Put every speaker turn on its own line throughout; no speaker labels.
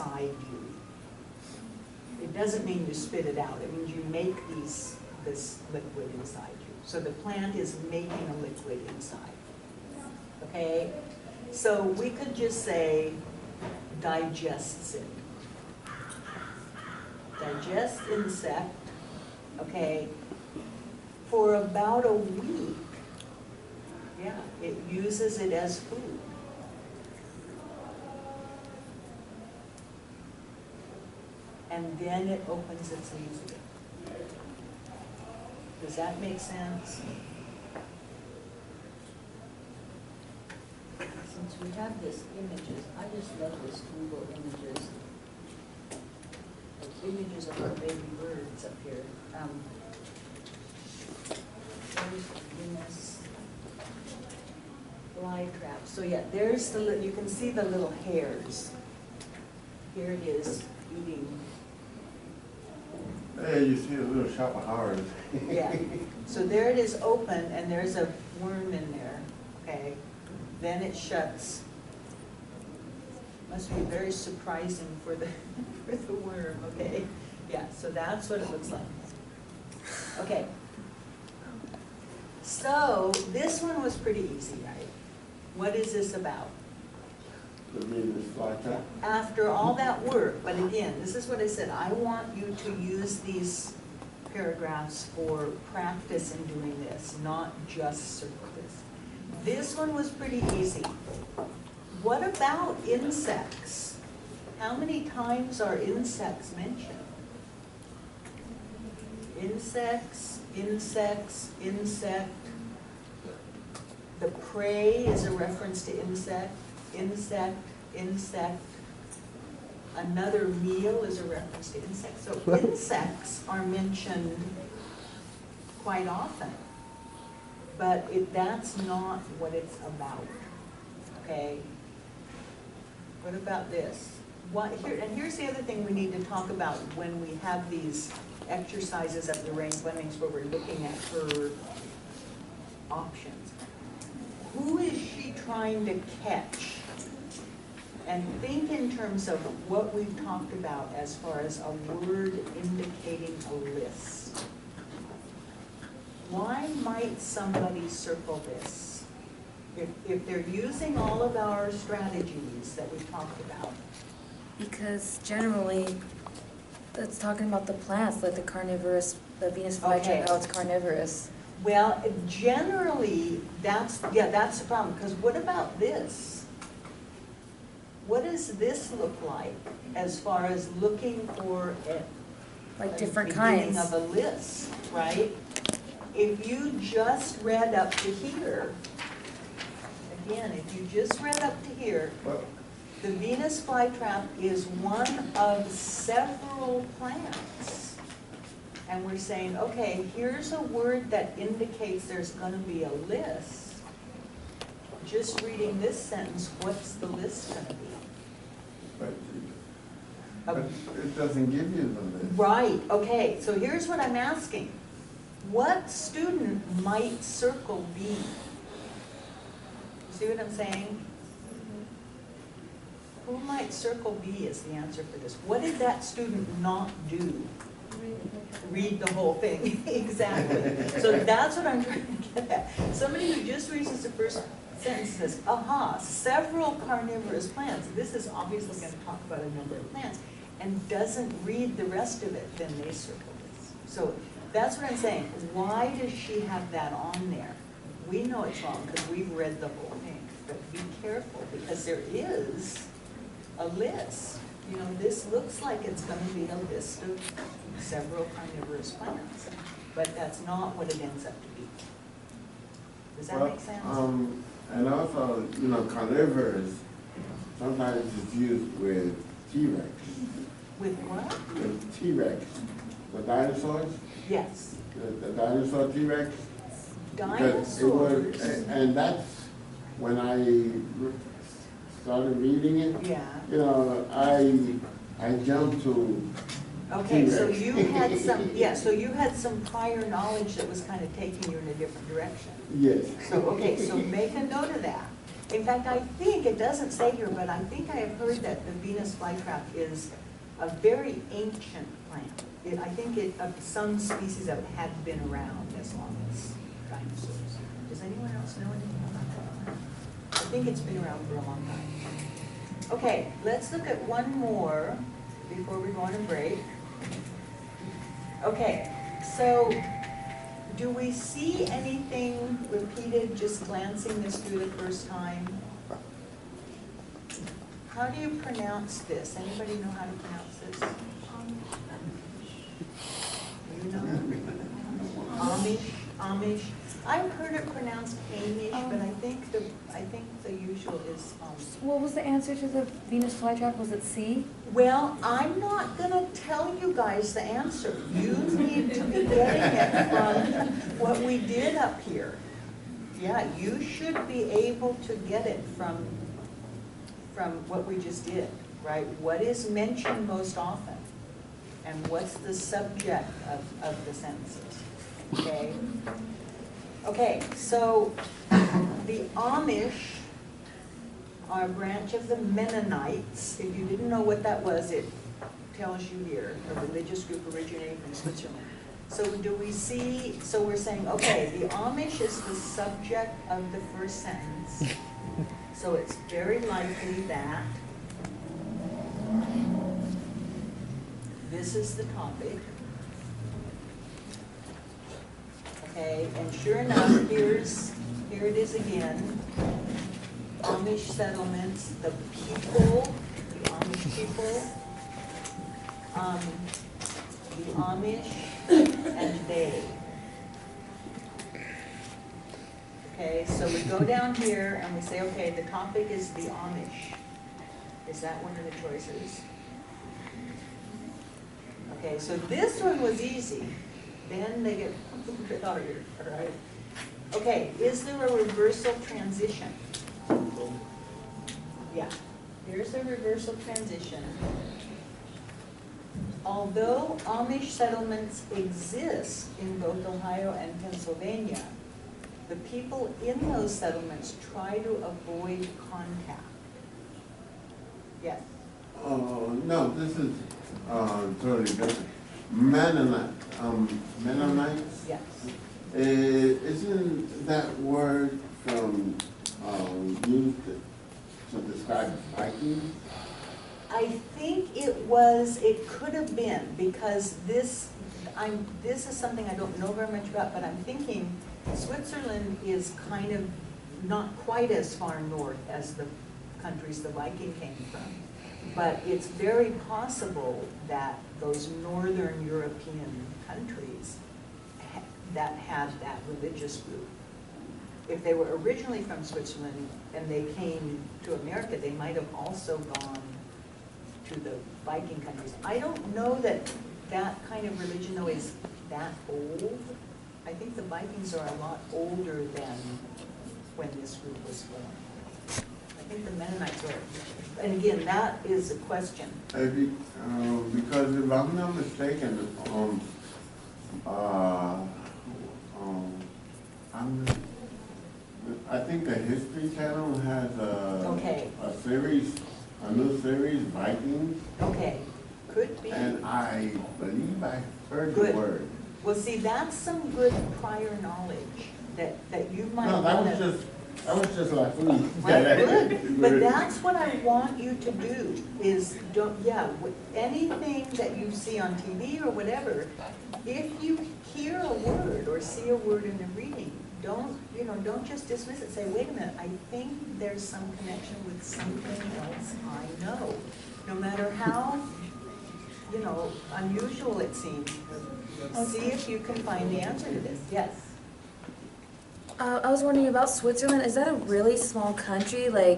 inside you. It doesn't mean you spit it out. It means you make this liquid inside you. So the plant is making a liquid inside. Okay? So we could just say digests it. Digest insect, okay, for about a week. Yeah, it uses it as food. And then it opens its leaves again. Does that make sense?
Since we have this images, I just love this Google Images. The images of our baby birds up here. There's Venus flytrap. So yeah, there's the, you can see the little hairs. Here it is eating.
Hey, you see a little shop of horrors.
Yeah. So there it is open, and there's a worm in there. Okay. Then it shuts. Must be very surprising for the for the worm. Okay. Yeah. So that's what it looks like. Okay. So this one was pretty easy, right? What is this about?
The Venus flytrap.
After all that work, but again, this is what I said, I want you to use these paragraphs for practice in doing this, not just circle this. This one was pretty easy. What about insects? How many times are insects mentioned? Insects, insects, insect. The prey is a reference to insect. Insect, insect. Another meal is a reference to insect. So insects are mentioned quite often, but that's not what it's about. Okay. What about this? And here's the other thing we need to talk about when we have these exercises at Lorraine Fleming's where we're looking at her options. Who is she trying to catch? And think in terms of what we've talked about as far as a word indicating a list. Why might somebody circle this? If they're using all of our strategies that we've talked about.
Because generally, it's talking about the plants, like the carnivorous, the Venus flytrap,
Okay.
how it's carnivorous.
Well, generally, that's the problem, because what about this? What does this look like as far as looking for
Like different
beginning
kinds.
of a list, right? If you just read up to here, again, if you just read up to here,
Well,
the Venus flytrap is one of several plants. And we're saying, okay, here's a word that indicates there's going to be a list. Just reading this sentence, what's the list going to be?
but it doesn't give you the list.
Right, okay, so here's what I'm asking. What student might circle B? You see what I'm saying? Who might circle B is the answer for this. What did that student not do? Read the whole thing, exactly. So that's what I'm trying to get at. Somebody who just reads the first sentence says, aha, several carnivorous plants. This is obviously going to talk about a number of plants, and doesn't read the rest of it, then they circle this. So that's what I'm saying. Why does she have that on there? We know it's wrong because we've read the whole thing, but be careful because there is a list. You know, this looks like it's going to be a list of several carnivorous plants, but that's not what it ends up to be. Does that make sense?
And also, you know, carnivorous, sometimes it's used with T-Rex.
With what?
With T-Rex, the dinosaurs,
Yes.
the dinosaur T-Rex.
Dinosaurs.
And that's when I started reading it.
Yeah.
You know, I jumped to
Okay, so
T-Rex.
you had some, yeah, so you had some prior knowledge that was kind of taking you in a different direction.
Yes.
So, okay, so make a note of that. In fact, I think, it doesn't say here, but I think I have heard that the Venus flytrap is a very ancient plant. I think some species of it had been around as long as dinosaurs. Does anyone else know anything about that plant? I think it's been around for a long time. Okay, let's look at one more before we go on a break. Okay, so do we see anything repeated just glancing this through the first time? How do you pronounce this? Anybody know how to pronounce this? You know? Amish. I've heard it pronounced Amish, but I think the usual is
What was the answer to the Venus flytrap? Was it C?
Well, I'm not gonna tell you guys the answer. You need to be getting it from what we did up here. Yeah, you should be able to get it from what we just did, right? What is mentioned most often? And what's the subject of the sentences, okay? Okay, so the Amish are a branch of the Mennonites. If you didn't know what that was, it tells you here, a religious group originating from Switzerland. So do we see, so we're saying, okay, the Amish is the subject of the first sentence. So it's very likely that this is the topic. Okay, and sure enough, here it is again. Amish settlements, the people, the Amish people, the Amish, and they. Okay, so we go down here and we say, okay, the topic is the Amish. Is that one of the choices? Okay, so this one was easy. Then they get a little bit harder, all right? Okay, is there a reversal transition? Yeah, here's a reversal transition. Although Amish settlements exist in both Ohio and Pennsylvania, the people in those settlements try to avoid contact. Yes?
No, this is totally different. Mennonites?
Yes.
Isn't that word from used to describe Vikings?
I think it could have been, because this is something I don't know very much about, but I'm thinking Switzerland is kind of not quite as far north as the countries the Viking came from. But it's very possible that those northern European countries that had that religious group, if they were originally from Switzerland and they came to America, they might have also gone to the Viking countries. I don't know that that kind of religion, though, is that old. I think the Vikings are a lot older than when this group was formed. I think the Mennonites are, and again, that is a question.
Because if I'm not mistaken, I think the History Channel has a series, a new series, Vikings.
Okay, could be.
And I believe I heard
Good.
the word.
Well, see, that's some good prior knowledge that you might
No,
want
that was just like food.
Right, good, but that's what I want you to do, is anything that you see on TV or whatever, if you hear a word or see a word in the reading, don't just dismiss it, say, wait a minute, I think there's some connection with something else I know. No matter how, unusual it seems, see if you can find the answer to this, yes.
I was wondering about Switzerland. Is that a really small country? How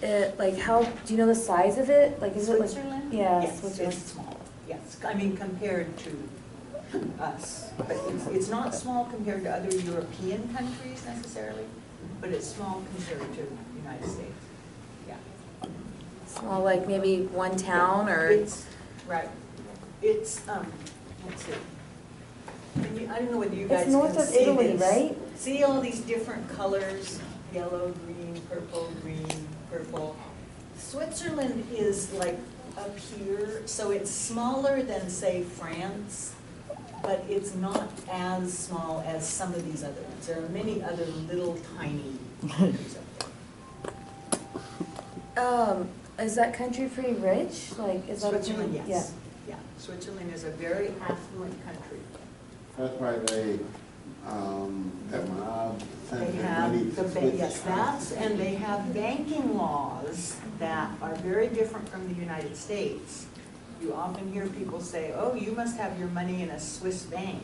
do you know the size of it? Is
Switzerland?
it yeah,
Yes,
Switzerland.
it's small, yes. I mean, compared to us. But it's not small compared to other European countries necessarily, but it's small compared to the United States. Yeah.
Small, like maybe one town or?
It's, right. It's, let's see. I don't know whether you guys
It's north
can
of
see
Italy,
this.
right?
See all these different colors? yellow, green, purple. Switzerland is like up here, so it's smaller than, say, France, but it's not as small as some of these other ones. There are many other little tiny countries up there.
Is that country pretty rich? Like, is that a
Switzerland,
pretty-
yes. Yeah, Switzerland is a very affluent country.
That's why they, that mob
They
sent their
have
money
the,
to
yes, that's, and they have banking laws that are very different from the United States. You often hear people say, oh, you must have your money in a Swiss bank.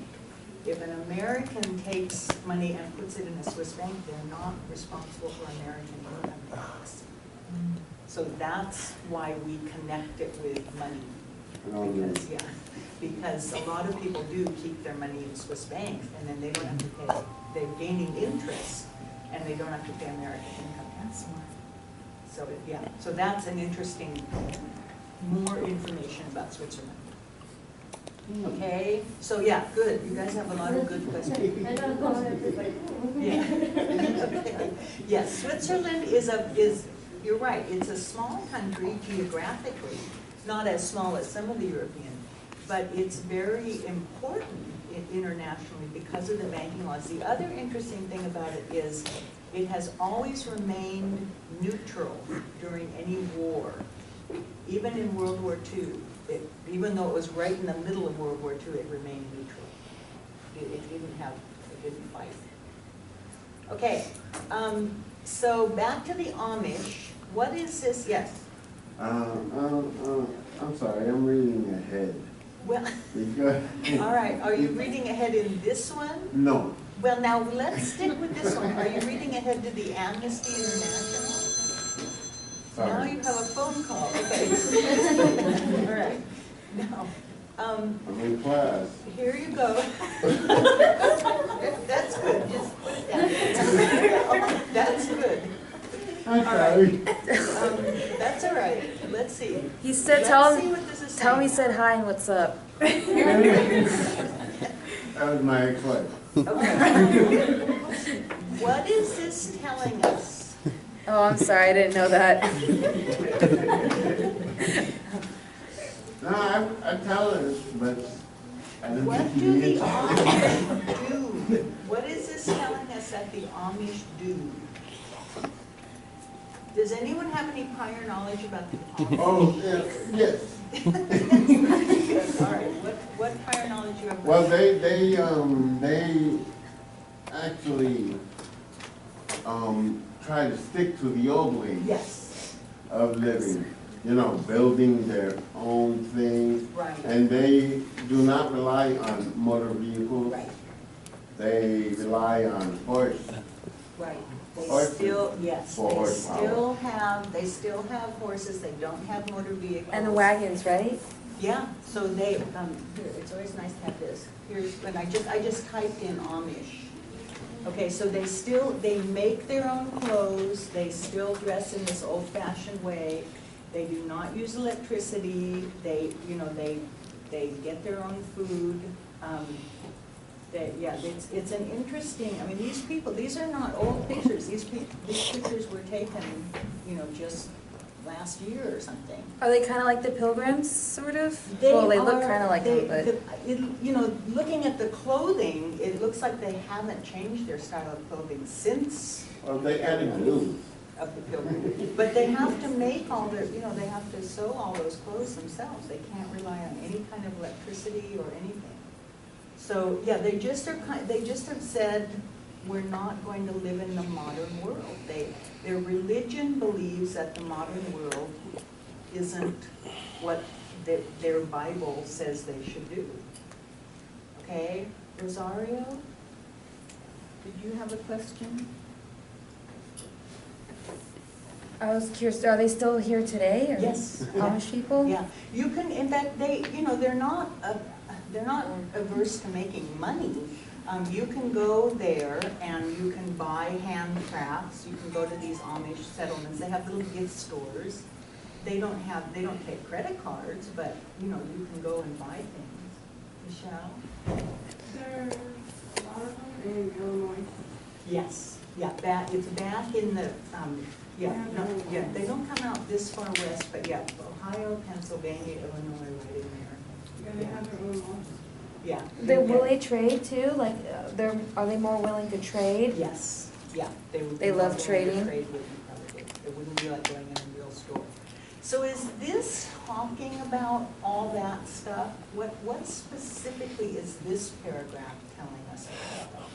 If an American takes money and puts it in a Swiss bank, they're not responsible for American income tax. So that's why we connect it with money. Because, yeah, because a lot of people do keep their money in Swiss banks, and then they don't have to pay, they're gaining interest, and they don't have to pay American income tax. So, yeah, so that's an interesting, more information about Switzerland. Okay, so yeah, good, you guys have a lot of good questions. Yeah. Okay. Yes, Switzerland is, you're right, it's a small country geographically, not as small as some of the European, but it's very important internationally because of the banking laws. The other interesting thing about it is it has always remained neutral during any war. Even in World War II, even though it was right in the middle of World War II, it remained neutral. It didn't fight. Okay, so back to the Amish. What is this? Yes.
I'm sorry, I'm reading ahead.
Well,
Because,
all right. Are you reading ahead in this one?
no,
Well, now let's stick with this one. Are you reading ahead to the Amnesty International? Now you
sorry.
have a phone call. Okay. All right. Now,
I'm in class.
here you go. That's good. Just put it down. That's good.
I'm
All right.
sorry.
That's all right. Let's see.
He said,
Let's see what this is
tell me,
saying.
said hi and what's up.
That was my ex-wife.
Okay. What is this telling us?
Oh, I'm sorry, I didn't know that.
No, I tell her, but I don't
What
think
do
you
the
need to.
Amish do? What is this telling us that the Amish do? Does anyone have any prior knowledge about the Amish?
Oh, yes.
All right, what prior knowledge you have?
Well, they actually, try to stick to the old ways
Yes,
of living, you know, building their own things.
right,
And they do not rely on motor vehicles.
right,
They rely on horse.
right. They
Horses
still, yes,
for
they
horsepower.
still have horses, they don't have motor vehicles.
And the wagons, right?
Yeah, so they, here, it's always nice to have this. Here's, when I just typed in Amish. Okay, so they make their own clothes, they still dress in this old-fashioned way. They do not use electricity, they get their own food. Yeah, it's an interesting, I mean, these people, these are not old pictures. These pictures were taken, just last year or something.
Are they kind of like the Pilgrims, sort of?
They
Well, they look
are-
kind of like
they-
them, but.
Looking at the clothing, it looks like they haven't changed their style of clothing since
Well, they added glue.
of the Pilgrim. But they have to make all their, they have to sew all those clothes themselves. They can't rely on any kind of electricity or anything. So, yeah, they just have said, we're not going to live in the modern world. Their religion believes that the modern world isn't what their Bible says they should do. Okay, Rosario, did you have a question?
I was curious, are they still here today, or?
Yes.
Amish people?
Yeah, you can, in fact, they're not averse to making money. You can go there and you can buy handcrafts. You can go to these Amish settlements. They have little gift stores. They don't take credit cards, but you can go and buy things. Michelle?
There's a lot of them in Illinois.
Yes. it's back in the, they don't come out this far west, but yeah, Ohio, Pennsylvania, Illinois, right in there.
Yeah, they have their own laws.
Yeah.
Will they trade too? Like, are they more willing to trade?
Yes, yeah, they would. be
They love
more willing to
trading?
trade with you probably. It wouldn't be like going in a real store. So is this talking about all that stuff? What specifically is this paragraph telling us about?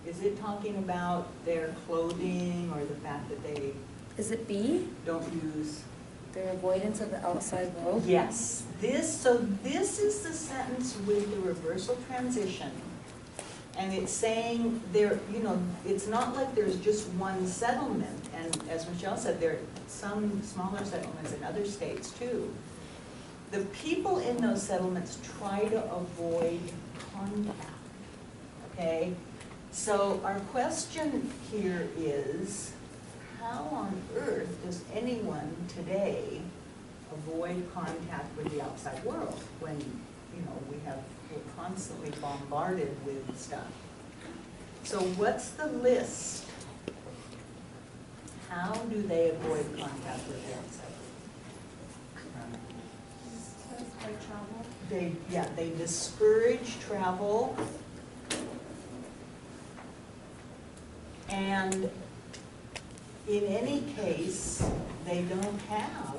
Is it talking about their clothing or the fact that they
Is it B?
don't use?
Their avoidance of the outside world?
Yes, this is the sentence with the reversal transition. And it's saying there, it's not like there's just one settlement. And as Michelle said, there are some smaller settlements in other states too. The people in those settlements try to avoid contact, okay? So our question here is, how on earth does anyone today avoid contact with the outside world when, we're constantly bombarded with stuff? So what's the list? How do they avoid contact with the outside world?
By travel.
They discourage travel. And in any case, they don't have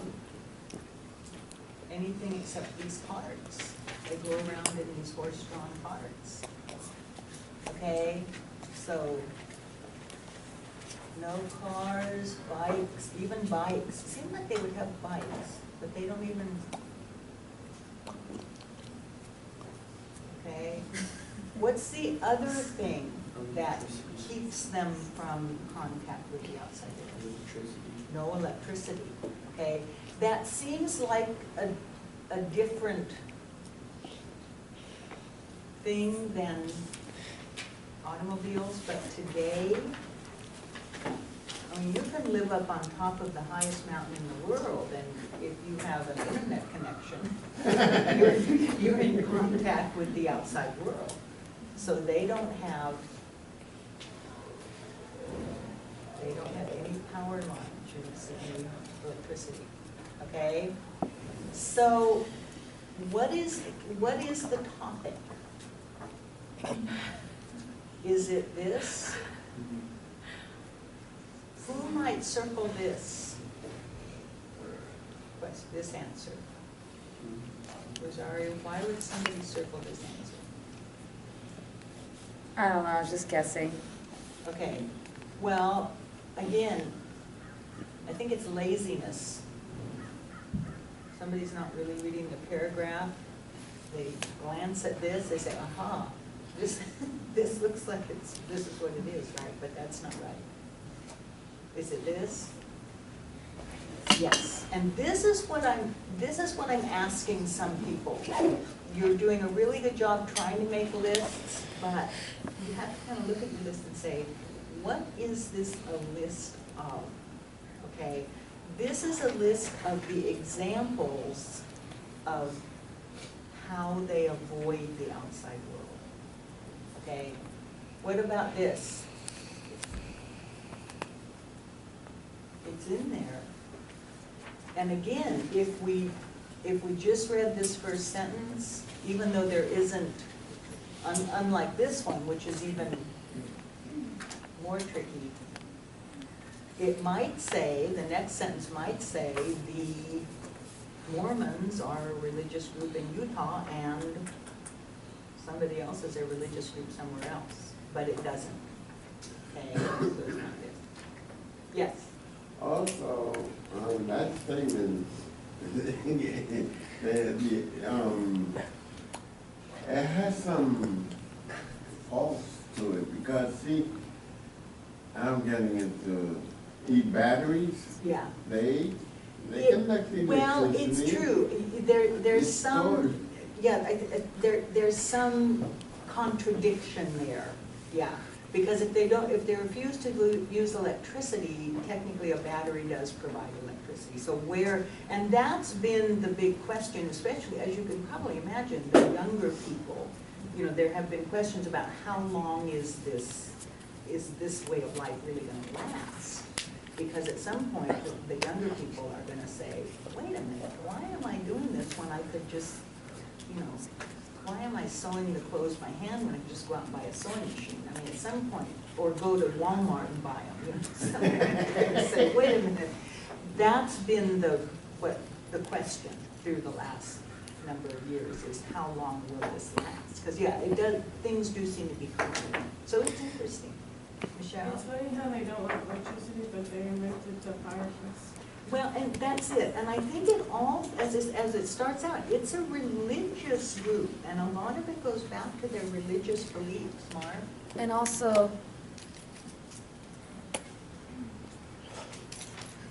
anything except these carts. They go around in these horse-drawn carts. Okay, so no cars, bikes, even bikes. It seems like they would have bikes, but they don't even. Okay, what's the other thing that keeps them from contact with the outside world? No electricity, okay? That seems like a different thing than automobiles, but today, you can live up on top of the highest mountain in the world, and if you have an internet connection, you're in contact with the outside world. So they don't have any power lines or any electricity, okay? So what is the topic? Is it this? Who might circle this? What's this answer? Rosario, why would somebody circle this answer?
I don't know, I was just guessing.
Okay, well, again, I think it's laziness. Somebody's not really reading the paragraph. They glance at this, they say, aha, this looks like this is what it is, right? But that's not right. Is it this? Yes, and this is what I'm asking some people. You're doing a really good job trying to make lists, but you have to kind of look at your list and say, what is this a list of? Okay, this is a list of the examples of how they avoid the outside world. Okay, what about this? It's in there. And again, if we just read this first sentence, even though there isn't, unlike this one, which is even more tricky, it might say, the next sentence might say, the Mormons are a religious group in Utah and somebody else is a religious group somewhere else, but it doesn't. Okay, so it's not this. Yes?
Also, that statement, it has some false to it because, see, I'm getting into e-batteries.
Yeah.
They conduct electricity.
Well, it's true. There's some, there's some contradiction there. Yeah. Because if they refuse to use electricity, technically a battery does provide electricity. So and that's been the big question, especially as you can probably imagine, the younger people you know, there have been questions about how long is this way of life really gonna last? Because at some point, the younger people are gonna say, wait a minute, why am I doing this when I could just, you know, why am I sewing the clothes by hand when I could just go out and buy a sewing machine? I mean, at some point, or go to Walmart and buy them, you know, they're gonna say, wait a minute. That's been the question through the last number of years is how long will this last? Because yeah, it does, things do seem to be changing. So it's interesting. Michelle?
It's funny how they don't like electricity, but they invented the fireplace.
Well, and that's it, and I think it all, as it starts out, it's a religious group, and a lot of it goes back to their religious beliefs, Mark.
And also,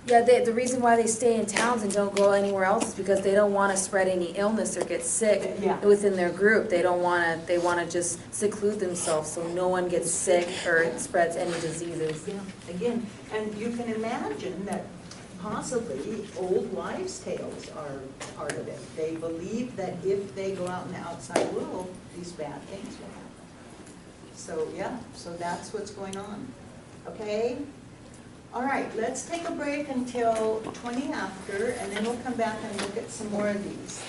yeah, the reason why they stay in towns and don't go anywhere else is because they don't want to spread any illness or get sick
Yeah.
within their group. They don't want to, they want to just seclude themselves so no one gets sick or spreads any diseases.
Yeah, again, and you can imagine that possibly old wives' tales are part of it. They believe that if they go out in the outside world, these bad things will happen. So, yeah, so that's what's going on. Okay? All right, let's take a break until 20 after, and then we'll come back and look at some more of these.